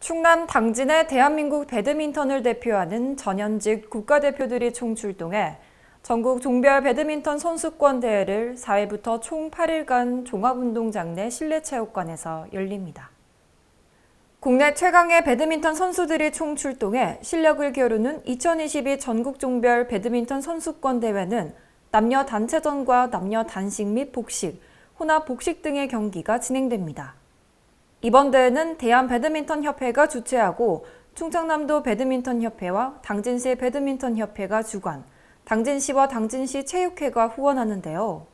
충남 당진의 대한민국 배드민턴을 대표하는 전현직 국가대표들이 총출동해 전국 종별 배드민턴 선수권 대회를 4일부터 총 8일간 종합운동장 내 실내체육관에서 열립니다. 국내 최강의 배드민턴 선수들이 총출동해 실력을 겨루는 2022 전국 종별 배드민턴 선수권 대회는 남녀 단체전과 남녀 단식 및 복식, 혼합 복식 등의 경기가 진행됩니다. 이번 대회는 대한배드민턴협회가 주최하고 충청남도 배드민턴협회와 당진시 배드민턴협회가 주관, 당진시와 당진시 체육회가 후원하는데요.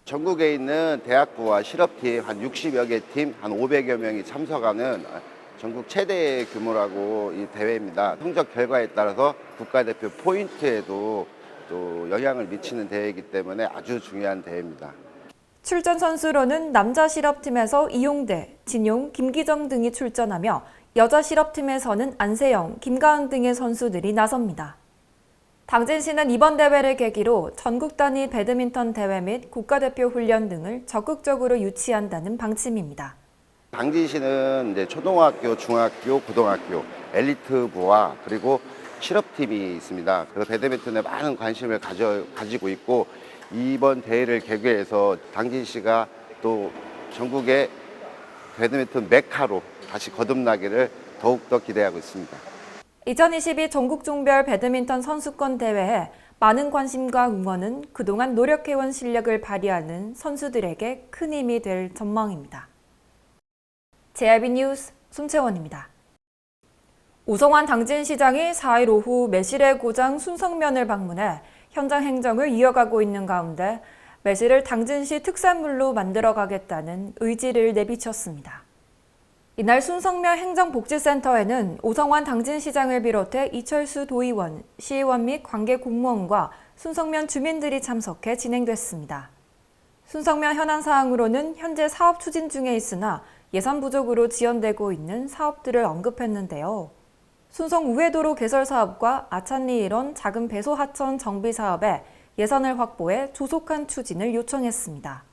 전국에 있는 대학부와 실업팀 한 60여 개 팀, 한 500여 명이 참석하는 전국 최대 규모라고 이 대회입니다. 성적 결과에 따라서 국가대표 포인트에도 또 영향을 미치는 대회이기 때문에 아주 중요한 대회입니다. 출전 선수로는 남자 실업팀에서 이용대, 진용, 김기정 등이 출전하며 여자 실업팀에서는 안세영, 김가은 등의 선수들이 나섭니다. 당진시는 이번 대회를 계기로 전국 단위 배드민턴 대회 및 국가대표 훈련 등을 적극적으로 유치한다는 방침입니다. 당진시는 이제 초등학교, 중학교, 고등학교, 엘리트부와 그리고 실업팀이 있습니다. 그래서 배드민턴에 많은 관심을 가지고 있고 이번 대회를 계기해서 당진시가 또 전국의 배드민턴 메카로 다시 거듭나기를 더욱더 기대하고 있습니다. 2022 전국 종별 배드민턴 선수권 대회에 많은 관심과 응원은 그동안 노력해온 실력을 발휘하는 선수들에게 큰 힘이 될 전망입니다. JIB 뉴스 손채원입니다. 오성환 당진시장이 4일 오후 매실의 고장 순성면을 방문해 현장 행정을 이어가고 있는 가운데 매실을 당진시 특산물로 만들어가겠다는 의지를 내비쳤습니다. 이날 순성면 행정복지센터에는 오성환 당진시장을 비롯해 이철수 도의원, 시의원 및 관계 공무원과 순성면 주민들이 참석해 진행됐습니다. 순성면 현안 사항으로는 현재 사업 추진 중에 있으나 예산 부족으로 지연되고 있는 사업들을 언급했는데요. 순성 우회도로 개설 사업과 아찬리 일원 작은 배소 하천 정비 사업에 예산을 확보해 조속한 추진을 요청했습니다.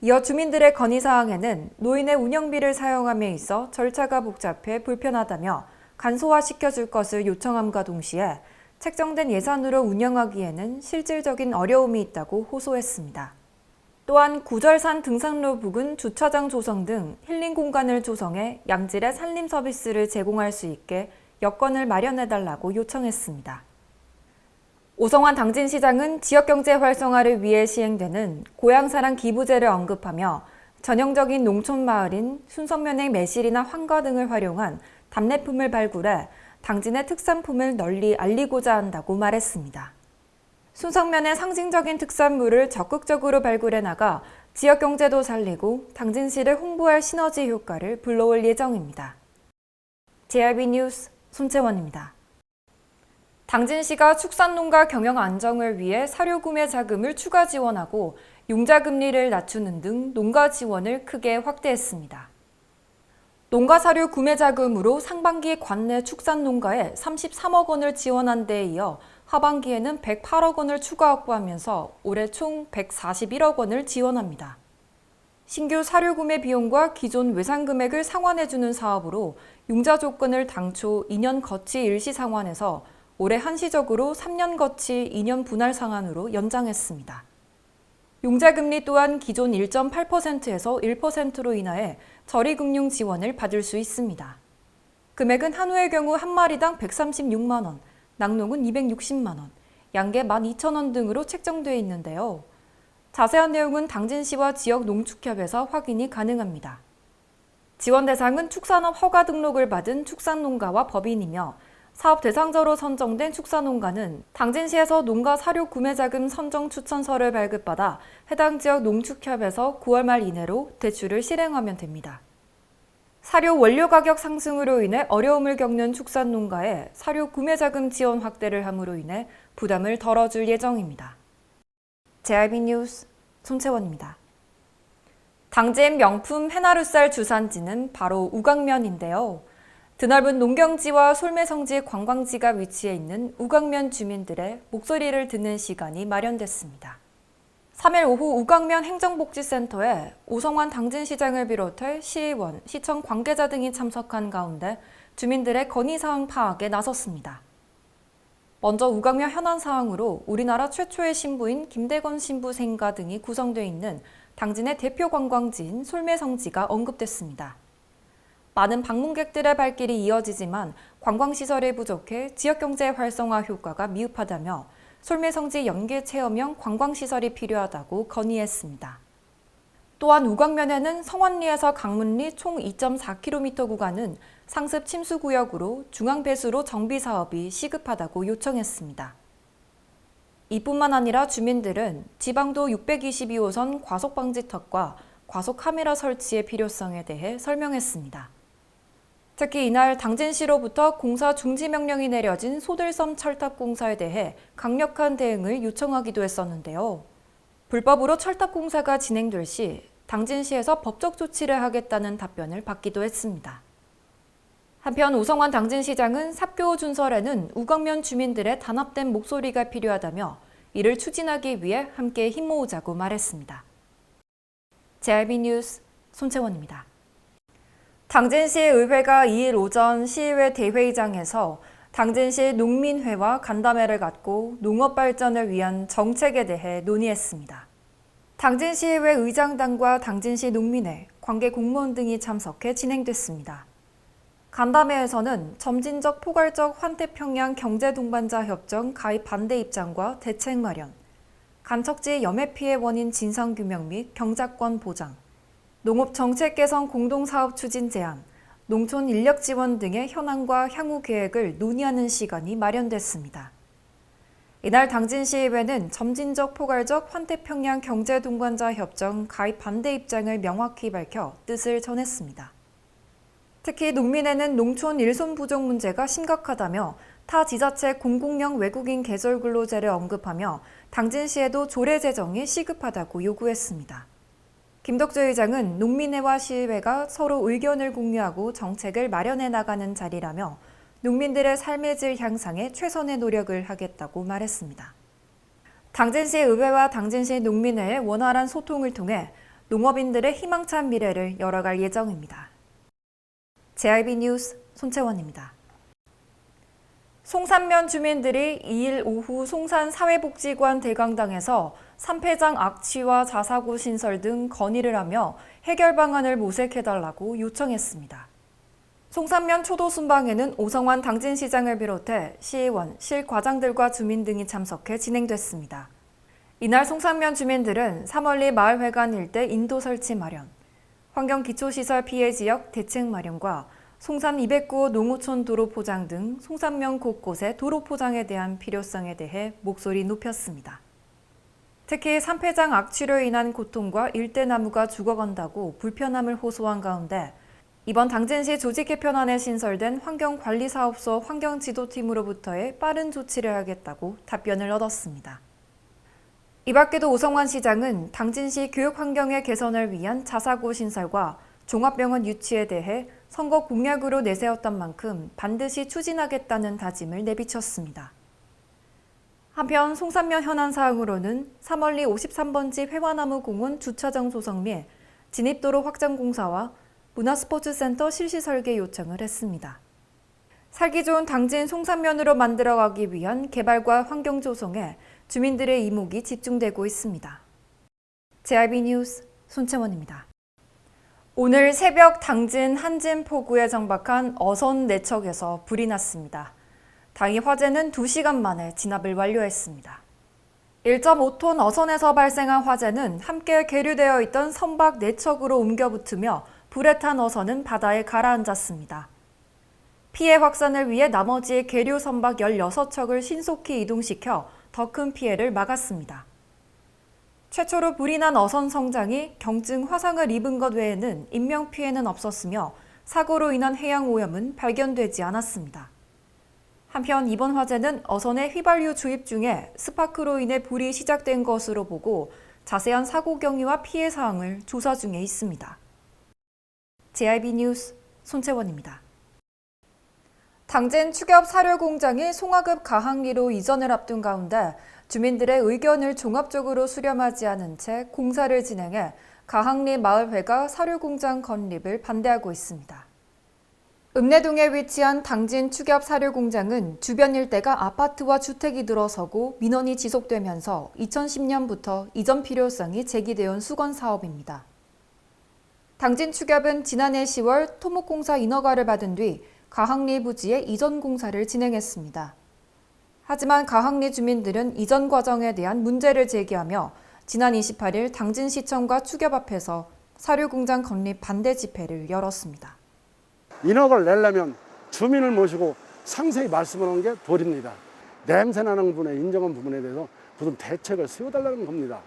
이어 주민들의 건의사항에는 노인의 운영비를 사용함에 있어 절차가 복잡해 불편하다며 간소화시켜줄 것을 요청함과 동시에 책정된 예산으로 운영하기에는 실질적인 어려움이 있다고 호소했습니다. 또한 구절산 등산로 부근 주차장 조성 등 힐링 공간을 조성해 양질의 산림 서비스를 제공할 수 있게 여건을 마련해달라고 요청했습니다. 오성환 당진시장은 지역경제 활성화를 위해 시행되는 고향사랑 기부제를 언급하며 전형적인 농촌마을인 순성면의 매실이나 황과 등을 활용한 답례품을 발굴해 당진의 특산품을 널리 알리고자 한다고 말했습니다. 순성면의 상징적인 특산물을 적극적으로 발굴해 나가 지역경제도 살리고 당진시를 홍보할 시너지 효과를 불러올 예정입니다. JIB 뉴스 손채원입니다. 당진시가 축산농가 경영 안정을 위해 사료 구매 자금을 추가 지원하고 융자 금리를 낮추는 등 농가 지원을 크게 확대했습니다. 농가 사료 구매 자금으로 상반기 관내 축산농가에 33억 원을 지원한 데에 이어 하반기에는 108억 원을 추가 확보하면서 올해 총 141억 원을 지원합니다. 신규 사료 구매 비용과 기존 외상 금액을 상환해주는 사업으로 융자 조건을 당초 2년 거치 일시 상환해서 올해 한시적으로 3년 거치 2년 분할 상환으로 연장했습니다. 융자 금리 또한 기존 1.8%에서 1%로 인하해 저리금융 지원을 받을 수 있습니다. 금액은 한우의 경우 한 마리당 136만 원, 낙농은 260만 원, 양계 12,000원 등으로 책정되어 있는데요. 자세한 내용은 당진시와 지역 농축협에서 확인이 가능합니다. 지원 대상은 축산업 허가 등록을 받은 축산농가와 법인이며 사업 대상자로 선정된 축산농가는 당진시에서 농가 사료 구매자금 선정 추천서를 발급받아 해당 지역 농축협에서 9월 말 이내로 대출을 실행하면 됩니다. 사료 원료 가격 상승으로 인해 어려움을 겪는 축산농가에 사료 구매자금 지원 확대를 함으로 인해 부담을 덜어줄 예정입니다. JIB 뉴스 손채원입니다. 당진 명품 해나루쌀 주산지는 바로 우강면인데요. 드넓은 농경지와 솔매성지 관광지가 위치해 있는 우강면 주민들의 목소리를 듣는 시간이 마련됐습니다. 3일 오후 우광면 행정복지센터에 오성환 당진시장을 비롯해 시의원, 시청 관계자 등이 참석한 가운데 주민들의 건의사항 파악에 나섰습니다. 먼저 우광면 현안 사항으로 우리나라 최초의 신부인 김대건 신부 생가 등이 구성되어 있는 당진의 대표 관광지인 솔매성지가 언급됐습니다. 많은 방문객들의 발길이 이어지지만 관광시설이 부족해 지역경제 활성화 효과가 미흡하다며 솔매성지 연계 체험형 관광시설이 필요하다고 건의했습니다. 또한 우광면에는 성완리에서 강문리 총 2.4km 구간은 상습 침수구역으로 중앙배수로 정비 사업이 시급하다고 요청했습니다. 이뿐만 아니라 주민들은 지방도 622호선 과속방지턱과 과속카메라 설치의 필요성에 대해 설명했습니다. 특히 이날 당진시로부터 공사 중지 명령이 내려진 소들섬 철탑 공사에 대해 강력한 대응을 요청하기도 했었는데요. 불법으로 철탑 공사가 진행될 시 당진시에서 법적 조치를 하겠다는 답변을 받기도 했습니다. 한편 오성환 당진시장은 삽교 준설에는 우광면 주민들의 단합된 목소리가 필요하다며 이를 추진하기 위해 함께 힘모으자고 말했습니다. JRB 뉴스 손채원입니다. 당진시 의회가 2일 오전 시의회 대회의장에서 당진시 농민회와 간담회를 갖고 농업 발전을 위한 정책에 대해 논의했습니다. 당진시의회 의장단과 당진시 농민회, 관계 공무원 등이 참석해 진행됐습니다. 간담회에서는 점진적 포괄적 환태평양 경제동반자 협정 가입 반대 입장과 대책 마련, 간척지 염해 피해 원인 진상규명 및 경작권 보장, 농업 정책 개선 공동사업 추진 제안, 농촌 인력 지원 등의 현황과 향후 계획을 논의하는 시간이 마련됐습니다. 이날 당진시의회는 점진적 포괄적 환태평양 경제동반자 협정 가입 반대 입장을 명확히 밝혀 뜻을 전했습니다. 특히 농민회는 농촌 일손 부족 문제가 심각하다며 타 지자체 공공형 외국인 계절 근로제를 언급하며 당진시에도 조례 제정이 시급하다고 요구했습니다. 김덕주 의장은 농민회와 시의회가 서로 의견을 공유하고 정책을 마련해 나가는 자리라며 농민들의 삶의 질 향상에 최선의 노력을 하겠다고 말했습니다. 당진시 의회와 당진시 농민회의 원활한 소통을 통해 농업인들의 희망찬 미래를 열어갈 예정입니다. JRB 뉴스 손채원입니다. 송산면 주민들이 2일 오후 송산 사회복지관 대강당에서 산패장 악취와 자사고 신설 등 건의를 하며 해결 방안을 모색해달라고 요청했습니다. 송산면 초도 순방에는 오성환 당진시장을 비롯해 시의원, 실과장들과 주민 등이 참석해 진행됐습니다. 이날 송산면 주민들은 삼월리 마을회관 일대 인도 설치 마련, 환경기초시설 피해 지역 대책 마련과 송산 209호 농어촌 도로 포장 등 송산면 곳곳의 도로 포장에 대한 필요성에 대해 목소리 높였습니다. 특히 산패장 악취로 인한 고통과 일대 나무가 죽어간다고 불편함을 호소한 가운데 이번 당진시 조직 개편안에 신설된 환경관리사업소 환경지도팀으로부터의 빠른 조치를 하겠다고 답변을 얻었습니다. 이 밖에도 오성환 시장은 당진시 교육환경의 개선을 위한 자사고 신설과 종합병원 유치에 대해 선거 공약으로 내세웠던 만큼 반드시 추진하겠다는 다짐을 내비쳤습니다. 한편 송산면 현안 사항으로는 3월리 53번지 회화나무 공원 주차장 조성 및 진입도로 확장 공사와 문화스포츠센터 실시 설계 요청을 했습니다. 살기 좋은 당진 송산면으로 만들어가기 위한 개발과 환경 조성에 주민들의 이목이 집중되고 있습니다. JRB 뉴스 손채원입니다. 오늘 새벽 당진 한진포구에 정박한 어선 4척에서 불이 났습니다. 당일 화재는 2시간 만에 진압을 완료했습니다. 1.5톤 어선에서 발생한 화재는 함께 계류되어 있던 선박 4척으로 옮겨 붙으며 불에 탄 어선은 바다에 가라앉았습니다. 피해 확산을 위해 나머지 계류 선박 16척을 신속히 이동시켜 더 큰 피해를 막았습니다. 최초로 불이 난 어선 성장이 경증 화상을 입은 것 외에는 인명피해는 없었으며 사고로 인한 해양 오염은 발견되지 않았습니다. 한편 이번 화재는 어선의 휘발유 주입 중에 스파크로 인해 불이 시작된 것으로 보고 자세한 사고 경위와 피해 사항을 조사 중에 있습니다. JRB 뉴스 손채원입니다. 당진 축협 사료 공장이 송화급 가항리로 이전을 앞둔 가운데 주민들의 의견을 종합적으로 수렴하지 않은 채 공사를 진행해 가항리 마을회가 사료 공장 건립을 반대하고 있습니다. 읍내동에 위치한 당진 축협 사료 공장은 주변 일대가 아파트와 주택이 들어서고 민원이 지속되면서 2010년부터 이전 필요성이 제기되어 온 수건 사업입니다. 당진 축협은 지난해 10월 토목공사 인허가를 받은 뒤 가항리 부지에 이전 공사를 진행했습니다. 하지만 가항리 주민들은 이전 과정에 대한 문제를 제기하며 지난 28일 당진시청과 축협 앞에서 사료공장 건립 반대 집회를 열었습니다. 인허가를 내려면 주민을 모시고 상세히 말씀하는 게 도리입니다. 냄새나는 부분에 인정한 부분에 대해서 무슨 대책을 세워달라는 겁니다.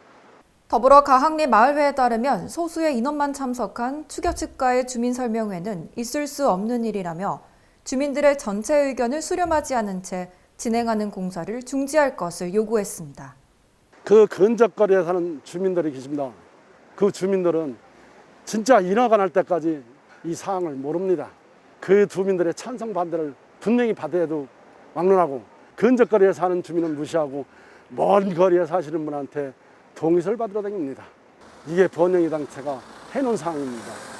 더불어 가항리 마을회에 따르면 소수의 인원만 참석한 축협 측과의 주민 설명회는 있을 수 없는 일이라며 주민들의 전체 의견을 수렴하지 않은 채 진행하는 공사를 중지할 것을 요구했습니다. 그 근접거리에 사는 주민들이 계십니다. 그 주민들은 진짜 인허가 날 때까지 이 사항을 모릅니다. 그 주민들의 찬성 반대를 분명히 받아야도 막론하고 근접거리에 사는 주민은 무시하고 먼 거리에 사시는 분한테 동의서를 받으러 다닙니다. 이게 번영이 당체가 해놓은 상황입니다.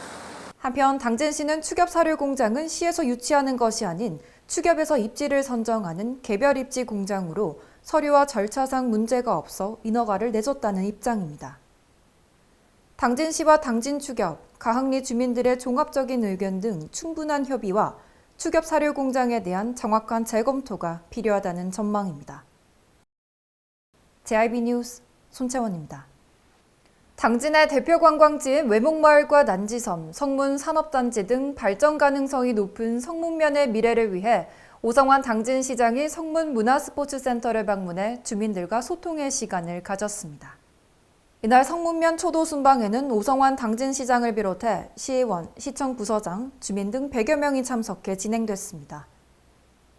한편 당진시는 축협 사료 공장은 시에서 유치하는 것이 아닌 축협에서 입지를 선정하는 개별 입지 공장으로 서류와 절차상 문제가 없어 인허가를 내줬다는 입장입니다. 당진시와 당진축협, 가항리 주민들의 종합적인 의견 등 충분한 협의와 축협 사료 공장에 대한 정확한 재검토가 필요하다는 전망입니다. JIB 뉴스 손채원입니다. 당진의 대표 관광지인 외목마을과 난지섬, 성문 산업단지 등 발전 가능성이 높은 성문면의 미래를 위해 오성환 당진시장이 성문 문화스포츠센터를 방문해 주민들과 소통의 시간을 가졌습니다. 이날 성문면 초도 순방에는 오성환 당진시장을 비롯해 시의원, 시청 부서장, 주민 등 100여 명이 참석해 진행됐습니다.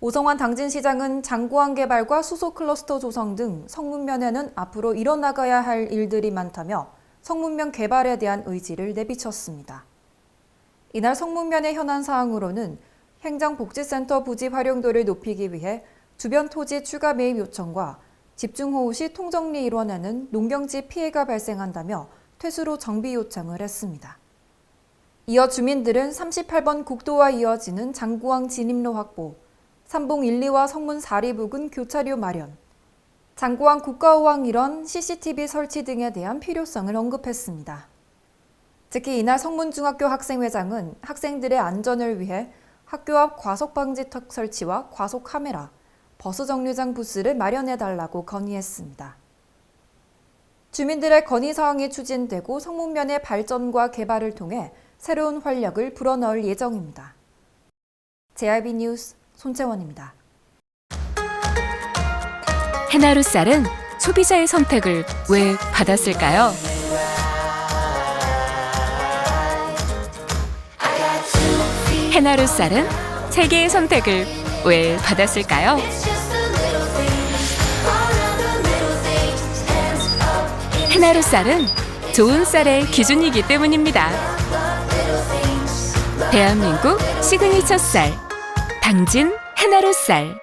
오성환 당진시장은 장구항 개발과 수소 클러스터 조성 등 성문면에는 앞으로 이뤄나가야 할 일들이 많다며 성문면 개발에 대한 의지를 내비쳤습니다. 이날 성문면의 현안 사항으로는 행정복지센터 부지 활용도를 높이기 위해 주변 토지 추가 매입 요청과 집중호우 시 통정리 일원에는 농경지 피해가 발생한다며 퇴수로 정비 요청을 했습니다. 이어 주민들은 38번 국도와 이어지는 장구항 진입로 확보, 삼봉 1, 2와 성문 4리 부근 교차료 마련, 장구항 국가호황 일원 CCTV 설치 등에 대한 필요성을 언급했습니다. 특히 이날 성문중학교 학생회장은 학생들의 안전을 위해 학교 앞 과속방지턱 설치와 과속 카메라, 버스 정류장 부스를 마련해달라고 건의했습니다. 주민들의 건의사항이 추진되고 성문면의 발전과 개발을 통해 새로운 활력을 불어넣을 예정입니다. JIB 뉴스 손채원입니다. 해나루 쌀은 소비자의 선택을 왜 받았을까요? 해나루 쌀은 세계의 선택을 왜 받았을까요? 해나루 쌀은 좋은 쌀의 기준이기 때문입니다. 대한민국 시그니처 쌀, 당진 해나루 쌀.